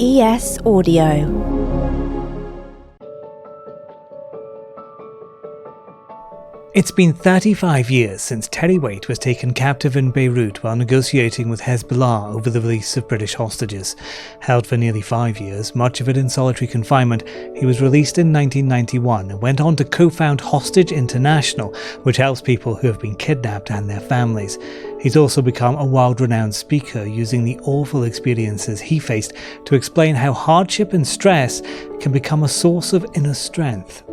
ES Audio. It's been 35 years since Terry Waite was taken captive in Beirut while negotiating with Hezbollah over the release of British hostages. Held for nearly 5 years, much of it in solitary confinement, he was released in 1991 and went on to co-found Hostage International, which helps people who have been kidnapped and their families. He's also become a world-renowned speaker, using the awful experiences he faced to explain how hardship and stress can become a source of inner strength.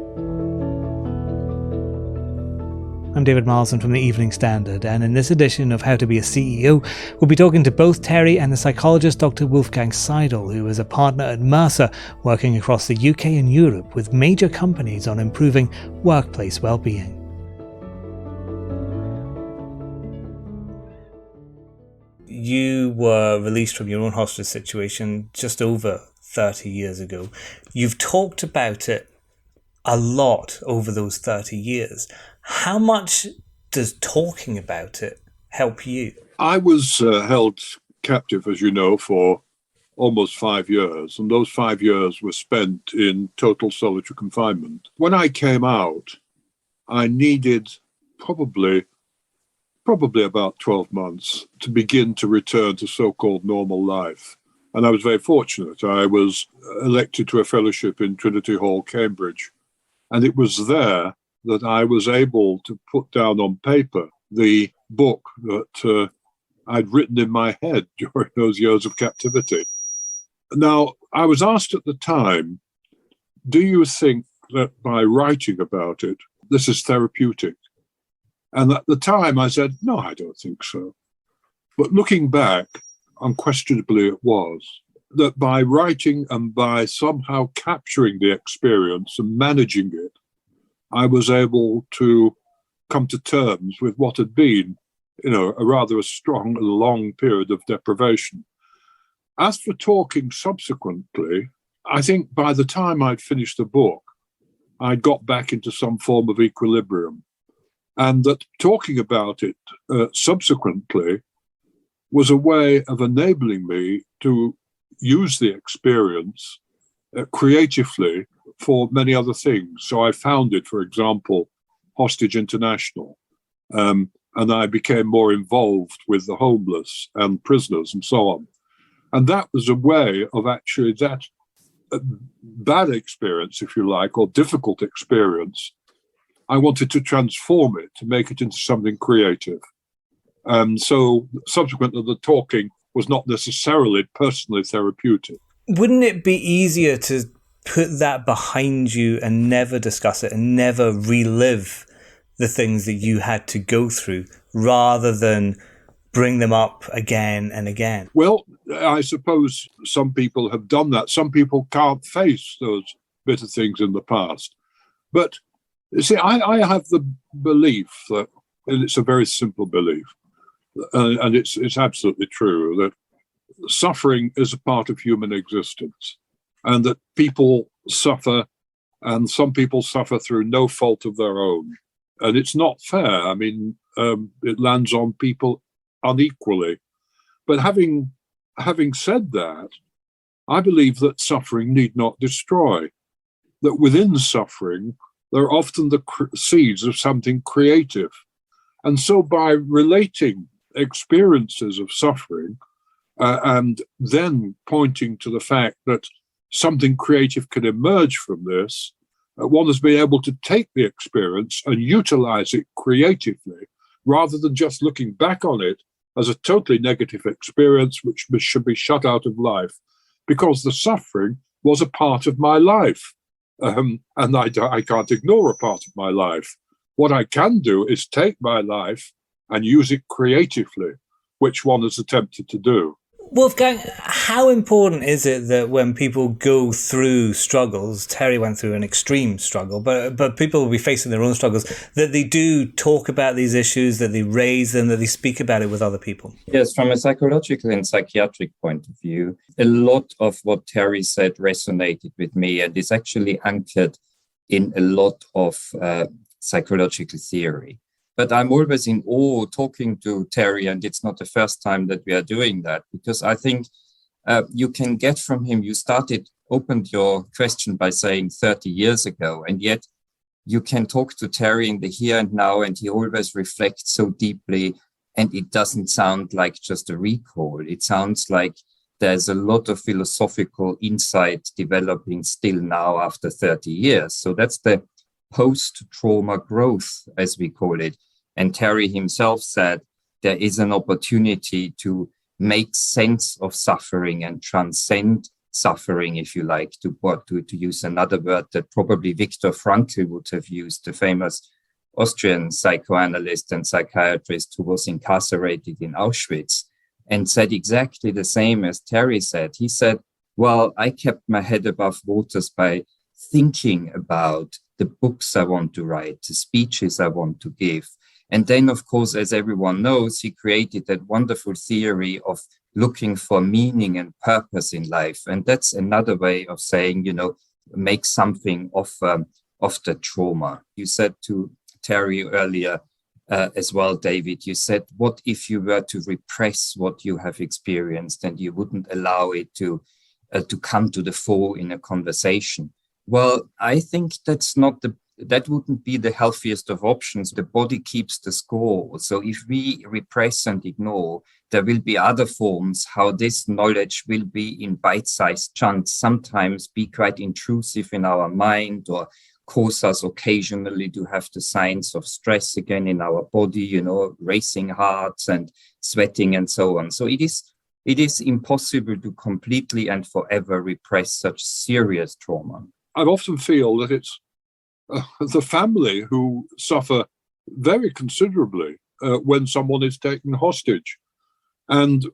I'm David Marlson from the Evening Standard, and in this edition of How to Be a CEO, we'll be talking to both Terry and the psychologist Dr Wolfgang Seidl, who is a partner at Mercer, working across the UK and Europe with major companies on improving workplace well-being. You were released from your own hostage situation just over 30 years ago. You've talked about it a lot over those 30 years. How much does talking about it help you? I was held captive, as you know, for almost 5 years, and those 5 years were spent in total solitary confinement. When I came out, I needed probably about 12 months to begin to return to so-called normal life. And I was very fortunate. I was elected to a fellowship in Trinity Hall, Cambridge, and it was there that I was able to put down on paper the book that I'd written in my head during those years of captivity. Now, I was asked at the time, do you think that by writing about it, this is therapeutic? And at the time I said, no, I don't think so. But looking back, unquestionably it was. That by writing and by somehow capturing the experience and managing it, I was able to come to terms with what had been, a rather strong and long period of deprivation. As for talking subsequently, I think by the time I'd finished the book, I'd got back into some form of equilibrium. And that talking about it subsequently was a way of enabling me to use the experience creatively for many other things. So I founded, for example, Hostage International, and I became more involved with the homeless and prisoners and so on. And that was a way of actually that bad experience, if you like, or difficult experience. I wanted to transform it, to make it into something creative. And so subsequently, the talking was not necessarily personally therapeutic. Wouldn't it be easier to put that behind you and never discuss it and never relive the things that you had to go through rather than bring them up again and again? Well, I suppose some people have done that. Some people can't face those bitter things in the past. But you see, I have the belief that, and it's a very simple belief, and it's absolutely true, that suffering is a part of human existence, and that people suffer, and some people suffer through no fault of their own. And it's not fair. I mean, it lands on people unequally. But having said that, I believe that suffering need not destroy, that within suffering, there are often the seeds of something creative. And so by relating experiences of suffering and then pointing to the fact that something creative can emerge from this, one has been able to take the experience and utilize it creatively rather than just looking back on it as a totally negative experience which should be shut out of life, because the suffering was a part of my life. And I can't ignore a part of my life. What I can do is take my life and use it creatively, which one has attempted to do. Wolfgang, how important is it that when people go through struggles, Terry went through an extreme struggle, but people will be facing their own struggles, that they do talk about these issues, that they raise them, that they speak about it with other people? Yes, from a psychological and psychiatric point of view, a lot of what Terry said resonated with me, and is actually anchored in a lot of psychological theory. But I'm always in awe talking to Terry, and it's not the first time that we are doing that, because I think you can get from him. You opened your question by saying 30 years ago, and yet you can talk to Terry in the here and now, and he always reflects so deeply, and it doesn't sound like just a recall. It sounds like there's a lot of philosophical insight developing still now after 30 years. So that's the post-trauma growth, as we call it. And Terry himself said there is an opportunity to make sense of suffering and transcend suffering, if you like, to use another word that probably Viktor Frankl would have used, the famous Austrian psychoanalyst and psychiatrist who was incarcerated in Auschwitz, and said exactly the same as Terry said. He said, well, I kept my head above waters by thinking about the books I want to write, the speeches I want to give. And then, of course, as everyone knows, he created that wonderful theory of looking for meaning and purpose in life. And that's another way of saying, make something of the trauma. You said to Terry earlier as well, David, you said, what if you were to repress what you have experienced and you wouldn't allow it to come to the fore in a conversation? Well, I think that wouldn't be the healthiest of options. The body keeps the score. So if we repress and ignore, there will be other forms how this knowledge will be in bite-sized chunks, sometimes be quite intrusive in our mind or cause us occasionally to have the signs of stress again in our body, racing hearts and sweating and so on. So it is impossible to completely and forever repress such serious trauma. I often feel that it's the family who suffer very considerably when someone is taken hostage. And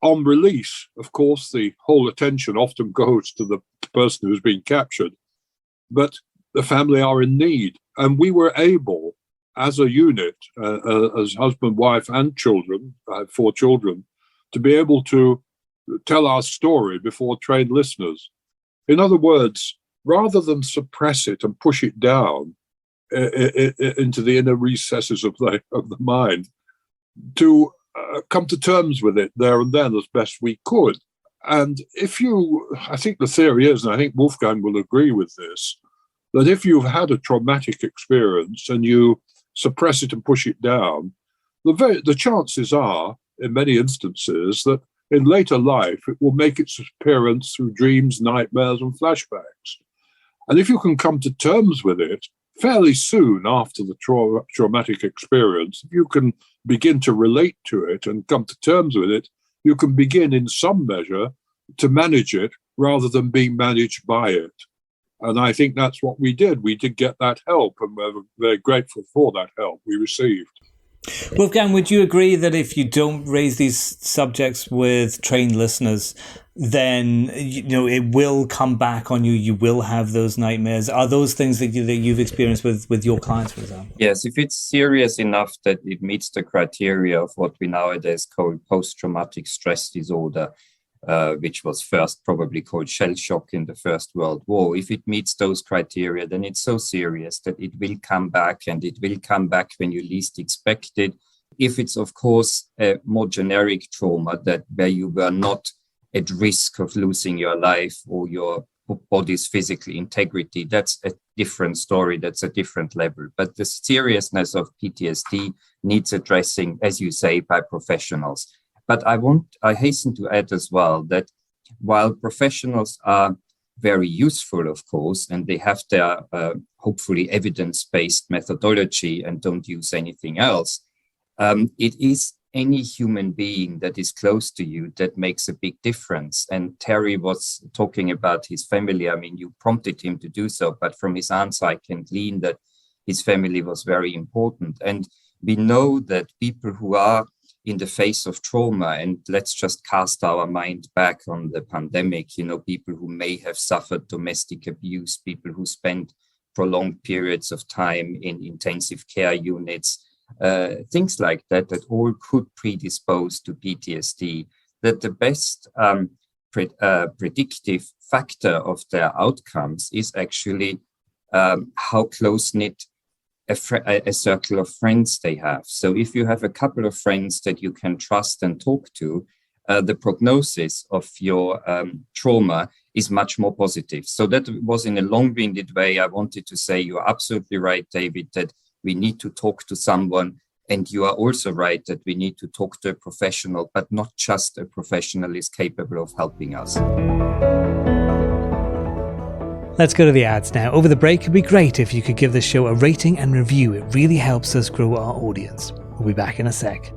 on release, of course, the whole attention often goes to the person who's been captured. But the family are in need. And we were able, as a unit, as husband, wife, and children, I have 4 children, to be able to tell our story before trained listeners. In other words, rather than suppress it and push it down into the inner recesses of the mind, to come to terms with it there and then as best we could. And I think the theory is, and I think Wolfgang will agree with this, that if you've had a traumatic experience and you suppress it and push it down, the chances are, in many instances, that in later life it will make its appearance through dreams, nightmares, and flashbacks. And if you can come to terms with it fairly soon after the traumatic experience, if you can begin to relate to it and come to terms with it, you can begin in some measure to manage it rather than being managed by it. And I think that's what we did. We did get that help, and we're very grateful for that help we received. Wolfgang, would you agree that if you don't raise these subjects with trained listeners, then it will come back on you? You will have those nightmares. Are those things that you've experienced with your clients, for example? Yes, if it's serious enough that it meets the criteria of what we nowadays call post-traumatic stress disorder, which was first probably called shell shock in the First World War. If it meets those criteria, then it's so serious that it will come back, and it will come back when you least expect it. If it's, of course, a more generic trauma where you were not at risk of losing your life or your body's physical integrity, that's a different story. That's a different level. But the seriousness of PTSD needs addressing, as you say, by professionals. But I hasten to add as well that while professionals are very useful, of course, and they have their hopefully evidence-based methodology and don't use anything else, it is any human being that is close to you that makes a big difference. And Terry was talking about his family. I mean, you prompted him to do so, but from his answer, I can glean that his family was very important. And we know that people who are in the face of trauma, and let's just cast our mind back on the pandemic, people who may have suffered domestic abuse, people who spent prolonged periods of time in intensive care units, things like that all could predispose to PTSD, that the best predictive factor of their outcomes is actually how close-knit a circle of friends they have. So if you have a couple of friends that you can trust and talk to, the prognosis of your trauma is much more positive. So that was in a long-winded way. I wanted to say you're absolutely right, David, that we need to talk to someone. And you are also right that we need to talk to a professional, but not just a professional is capable of helping us. Let's go to the ads now. Over the break, it'd be great if you could give the show a rating and review. It really helps us grow our audience. We'll be back in a sec.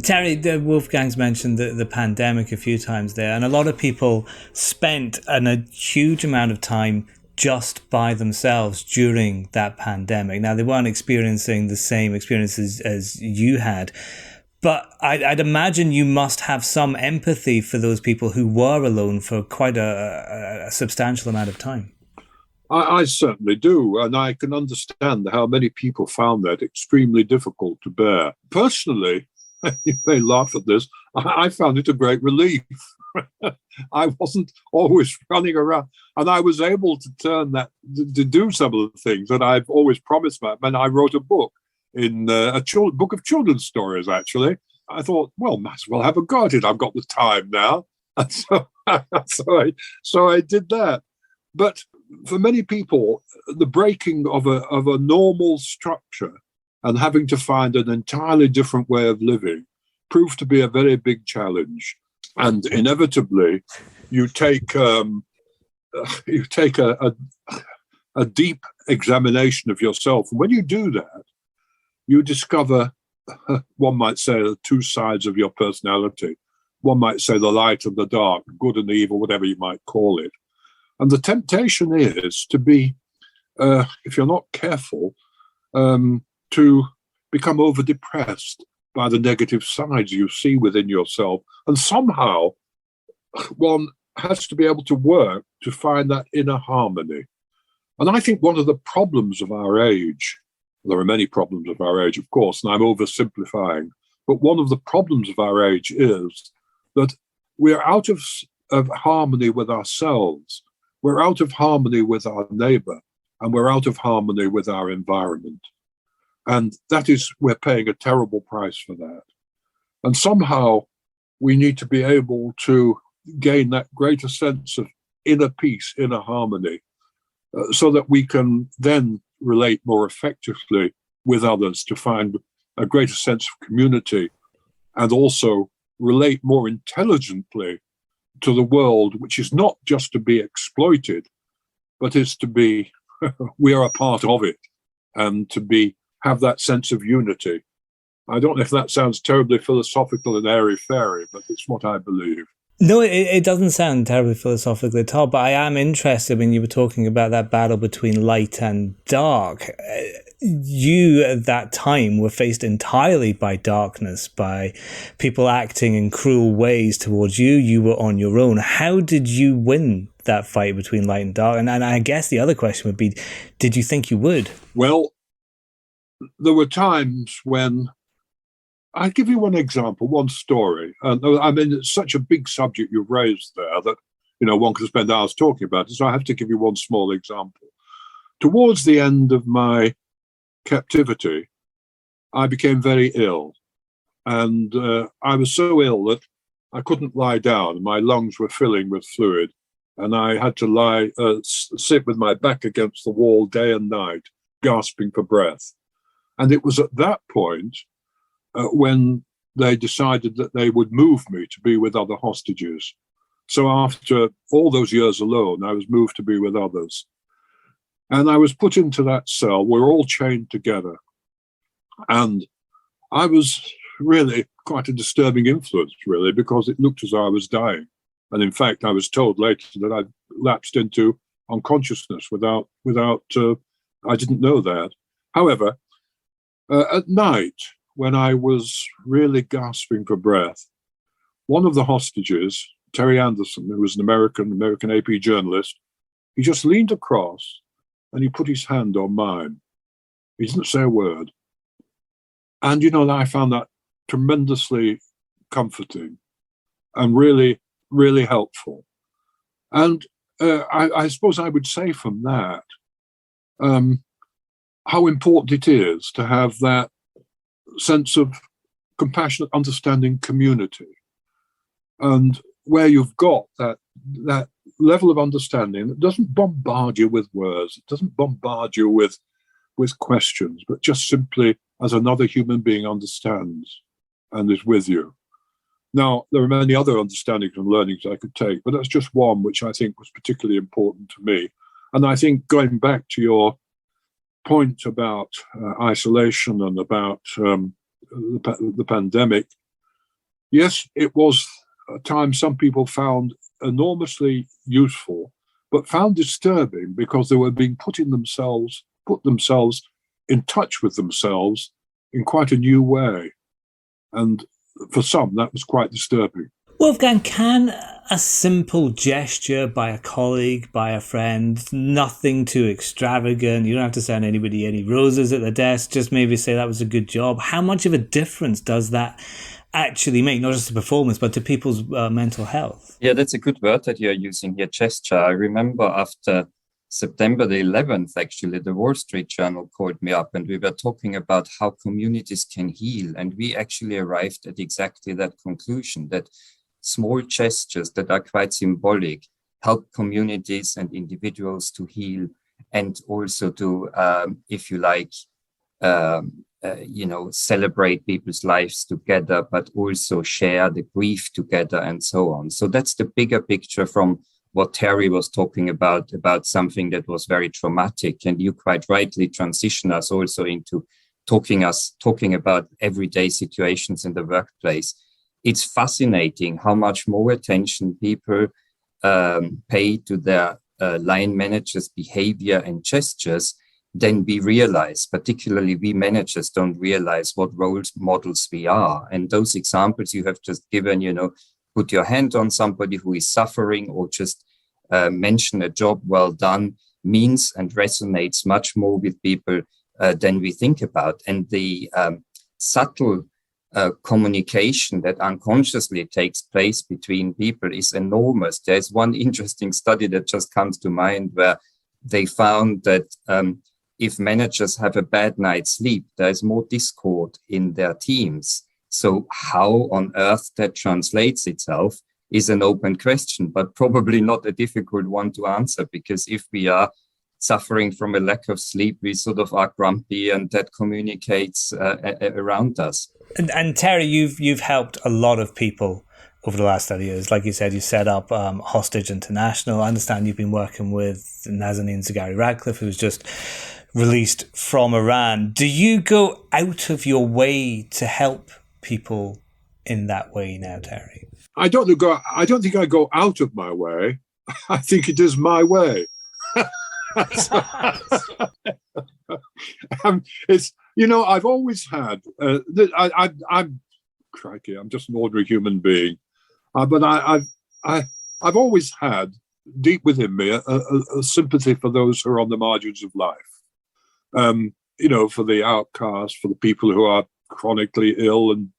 Terry, Wolfgang's mentioned the pandemic a few times there, and a lot of people spent a huge amount of time just by themselves during that pandemic. Now, they weren't experiencing the same experiences as you had, but I'd imagine you must have some empathy for those people who were alone for quite a substantial amount of time. I certainly do, and I can understand how many people found that extremely difficult to bear. Personally, you may laugh at this, I found it a great relief. I wasn't always running around, and I was able to turn that, to do some of the things that I've always promised myself. And I wrote a book, book of children's stories, actually. I thought, well, might as well have a go at it. I've got the time now. And so I did that. But for many people, the breaking of a normal structure and having to find an entirely different way of living proved to be a very big challenge. And inevitably, you take a deep examination of yourself. And when you do that, you discover, one might say, the two sides of your personality. One might say the light and the dark, good and evil, whatever you might call it. And the temptation is to be, if you're not careful, to become over-depressed by the negative sides you see within yourself. And somehow one has to be able to work to find that inner harmony. And I think one of the problems of our age, there are many problems of our age, of course, and I'm oversimplifying, but one of the problems of our age is that we're out of harmony with ourselves, we're out of harmony with our neighbor, and we're out of harmony with our environment. And that is, we're paying a terrible price for that. And somehow we need to be able to gain that greater sense of inner peace, inner harmony, so that we can then relate more effectively with others to find a greater sense of community and also relate more intelligently to the world, which is not just to be exploited, but is to be, we are a part of it, and to have that sense of unity. I don't know if that sounds terribly philosophical and airy-fairy, but it's what I believe. No, it doesn't sound terribly philosophical at all, but I am interested when you were talking about that battle between light and dark. You, at that time, were faced entirely by darkness, by people acting in cruel ways towards you. You were on your own. How did you win that fight between light and dark? And I guess the other question would be, did you think you would? Well, there were times when, I'll give you one example, one story. I mean, it's such a big subject you've raised there that, one could spend hours talking about it. So I have to give you one small example. Towards the end of my captivity, I became very ill. And I was so ill that I couldn't lie down. My lungs were filling with fluid. And I had to sit with my back against the wall day and night, gasping for breath. And it was at that point when they decided that they would move me to be with other hostages. So after all those years alone, I was moved to be with others. And I was put into that cell. We're all chained together. And I was really quite a disturbing influence, really, because it looked as though I was dying. And in fact, I was told later that I lapsed into unconsciousness without I didn't know that. However, at night, when I was really gasping for breath, one of the hostages, Terry Anderson, who was an American AP journalist, he just leaned across and he put his hand on mine. He didn't say a word. And, I found that tremendously comforting and really, really helpful. And I suppose I would say from that how important it is to have that sense of compassionate, understanding community. And where you've got that level of understanding that doesn't bombard you with words, it doesn't bombard you with questions, but just simply as another human being understands and is with you. Now, there are many other understandings and learnings I could take, but that's just one which I think was particularly important to me. And I think going back to your point about isolation and about the pandemic, yes, it was a time some people found enormously useful, but found disturbing because they were being put themselves in touch with themselves in quite a new way. And for some, that was quite disturbing. Wolfgang, can a simple gesture by a colleague, by a friend, nothing too extravagant, you don't have to send anybody any roses at the desk, just maybe say that was a good job, how much of a difference does that actually make, not just to performance, but to people's mental health? Yeah, that's a good word that you're using here, gesture. I remember after September the 11th, actually, the Wall Street Journal called me up and we were talking about how communities can heal. And we actually arrived at exactly that conclusion, that small gestures that are quite symbolic help communities and individuals to heal and also to, if you like, celebrate people's lives together, but also share the grief together and so on. So that's the bigger picture from what Terry was talking about something that was very traumatic. And you quite rightly transition us also into talking about everyday situations in the workplace. It's fascinating how much more attention people pay to their line managers' behavior and gestures than we realize. Particularly, we managers don't realize what role models we are. And those examples you have just given, put your hand on somebody who is suffering or just mention a job well done, means and resonates much more with people than we think about. And the subtle communication that unconsciously takes place between people is enormous. There's one interesting study that just comes to mind where they found that if managers have a bad night's sleep, there's more discord in their teams. So how on earth that translates itself is an open question, but probably not a difficult one to answer, because if we are suffering from a lack of sleep, we sort of are grumpy, and that communicates around us. And Terry, you've helped a lot of people over the last 30 years. Like you said, you set up Hostage International. I understand you've been working with Nazanin Zaghari Ratcliffe, who's just released from Iran. Do you go out of your way to help people in that way now, Terry? I don't think I go out of my way. I think it is my way. It's, I've always had. I'm crikey. I'm just an ordinary human being, but I've always had deep within me a sympathy for those who are on the margins of life. For the outcasts, for the people who are chronically ill and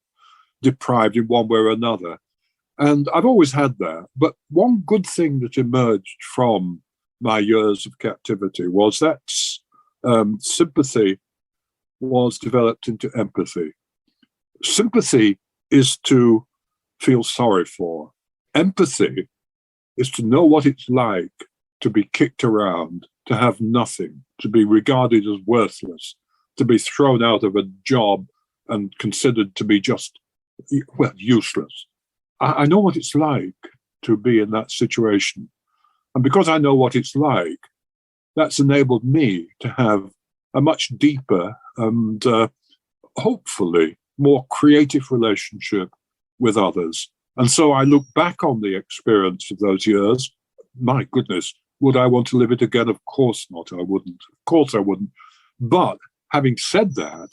deprived in one way or another. And I've always had that. But one good thing that emerged from my years of captivity was that sympathy was developed into empathy. Sympathy is to feel sorry for. Empathy is to know what it's like to be kicked around, to have nothing, to be regarded as worthless, to be thrown out of a job and considered to be just, useless. I know what it's like to be in that situation. And because I know what it's like, that's enabled me to have a much deeper and hopefully more creative relationship with others. And so I look back on the experience of those years. My goodness, would I want to live it again? Of course not, I wouldn't. Of course I wouldn't. But having said that,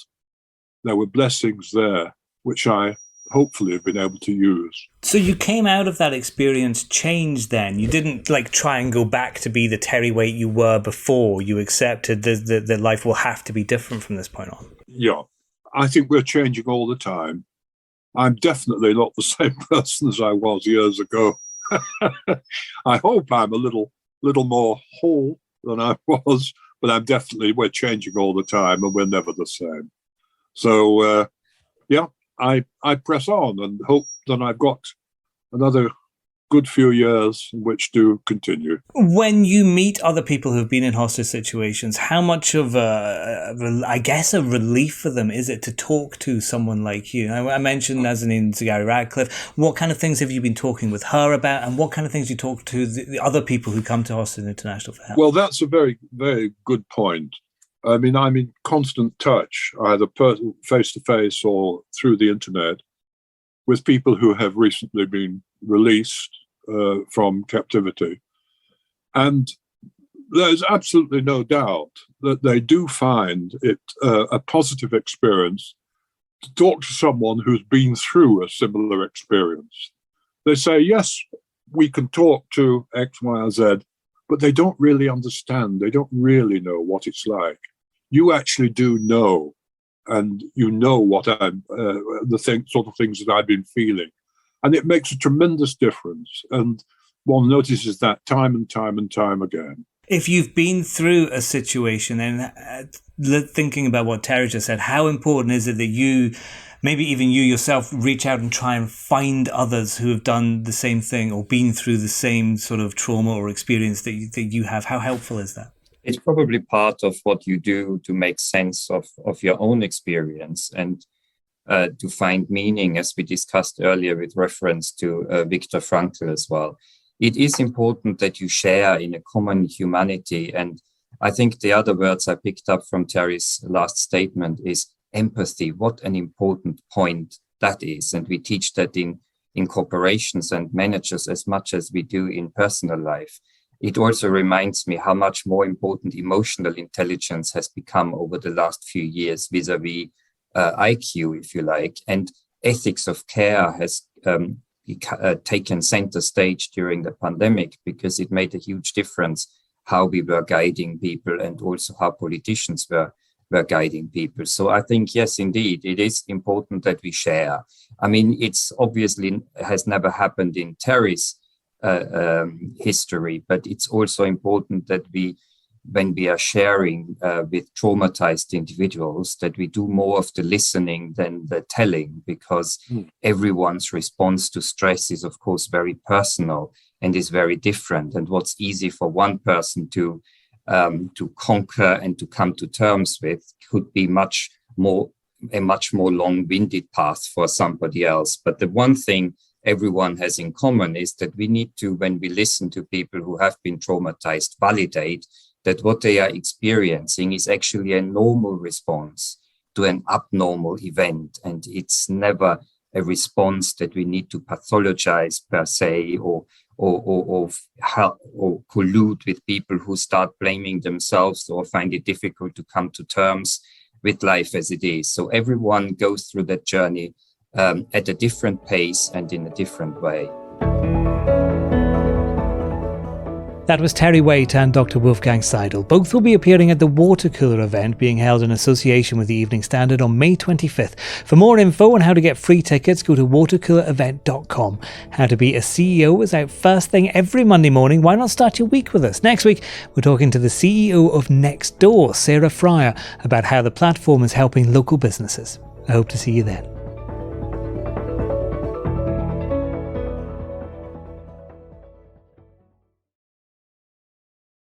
there were blessings there, which I hopefully have been able to use. So you came out of that experience changed then? You didn't try and go back to be the Terry Waite you were before. You accepted that life will have to be different from this point on. Yeah, I think we're changing all the time. I'm definitely not the same person as I was years ago. I hope I'm a little little more whole than I was, but we're changing all the time and we're never the same. So, I press on and hope that I've got another good few years in which to continue. When you meet other people who've been in hostage situations, how much of a relief for them is it to talk to someone like you? I mentioned Nazanin Zaghari-Ratcliffe. What kind of things have you been talking with her about, and what kind of things do you talk to the other people who come to Hostage International for help? Well, that's a very, very good point. I mean, I'm in constant touch, either face-to-face or through the internet, with people who have recently been released from captivity. And there's absolutely no doubt that they do find it a positive experience to talk to someone who's been through a similar experience. They say, yes, we can talk to X, Y, or Z, but they don't really understand. They don't really know what it's like. You actually do know, and you know what sort of things that I've been feeling. And it makes a tremendous difference. And one notices that time and time and time again. If you've been through a situation, and thinking about what Terry just said, how important is it that you, maybe even you yourself, reach out and try and find others who have done the same thing or been through the same sort of trauma or experience that you have? How helpful is that? It's probably part of what you do to make sense of your own experience and to find meaning, as we discussed earlier with reference to Viktor Frankl as well. It is important that you share in a common humanity. And I think the other words I picked up from Terry's last statement is empathy. What an important point that is. And we teach that in corporations and managers as much as we do in personal life. It also reminds me how much more important emotional intelligence has become over the last few years vis-a-vis IQ, if you like, and ethics of care has taken center stage during the pandemic because it made a huge difference how we were guiding people and also how politicians were guiding people. So I think, yes, indeed, it is important that we share. I mean, it's obviously has never happened in Terry's history, but it's also important that when we are sharing with traumatized individuals, that we do more of the listening than the telling, because everyone's response to stress is, of course, very personal and is very different. And what's easy for one person to conquer and to come to terms with could be a much more long-winded path for somebody else. But the one thing everyone has in common is that we need to, when we listen to people who have been traumatized, validate that what they are experiencing is actually a normal response to an abnormal event. And it's never a response that we need to pathologize per se or collude with people who start blaming themselves or find it difficult to come to terms with life as it is. So everyone goes through that journey at a different pace and in a different way. That was Terry Waite and Dr Wolfgang Seidl. Both will be appearing at the Watercooler event being held in association with the Evening Standard on May 25th. For more info on how to get free tickets, go to watercoolerevent.com. How to be a CEO is out first thing every Monday morning. Why not start your week with us? Next week, we're talking to the CEO of Nextdoor, Sarah Fryer, about how the platform is helping local businesses. I hope to see you then.